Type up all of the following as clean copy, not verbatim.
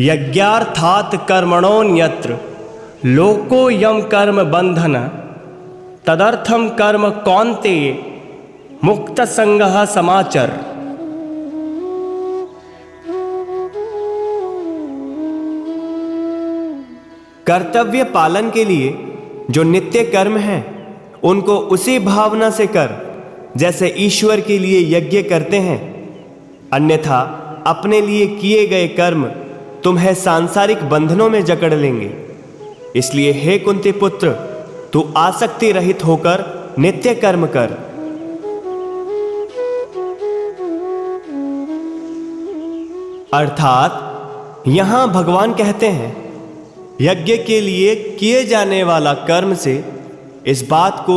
यज्ञार्थात् कर्मणोऽन्यत्र लोको यम कर्म बंधन तदर्थम कर्म कौन्तेय मुक्त संगः समाचर। कर्तव्य पालन के लिए जो नित्य कर्म हैं उनको उसी भावना से कर जैसे ईश्वर के लिए यज्ञ करते हैं, अन्यथा अपने लिए किए गए कर्म तुम्हें सांसारिक बंधनों में जकड़ लेंगे। इसलिए हे कुंती पुत्र, तू आसक्ति रहित होकर नित्य कर्म कर। अर्थात यहां भगवान कहते हैं, यज्ञ के लिए किए जाने वाला कर्म से इस बात को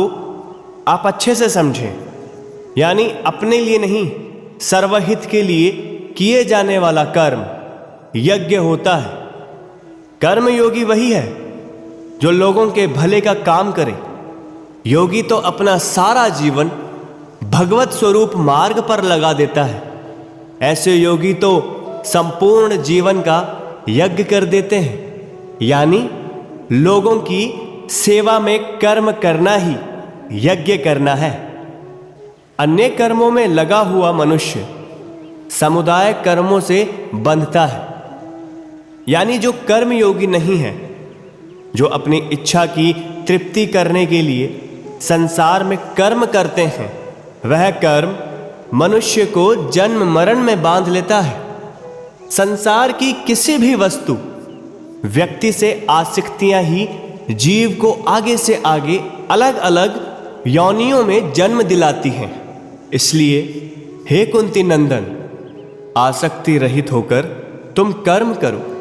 आप अच्छे से समझें, यानी अपने लिए नहीं, सर्वहित के लिए किए जाने वाला कर्म यज्ञ होता है। कर्म योगी वही है जो लोगों के भले का काम करे। योगी तो अपना सारा जीवन भगवत स्वरूप मार्ग पर लगा देता है। ऐसे योगी तो संपूर्ण जीवन का यज्ञ कर देते हैं, यानी लोगों की सेवा में कर्म करना ही यज्ञ करना है। अन्य कर्मों में लगा हुआ मनुष्य समुदाय कर्मों से बंधता है, यानी जो कर्म योगी नहीं है, जो अपनी इच्छा की तृप्ति करने के लिए संसार में कर्म करते हैं, वह कर्म मनुष्य को जन्म मरण में बांध लेता है। संसार की किसी भी वस्तु, व्यक्ति से आसक्तियां ही जीव को आगे से आगे अलग अलग योनियों में जन्म दिलाती हैं। इसलिए हे कुंती नंदन, आसक्ति रहित होकर तुम कर्म करो।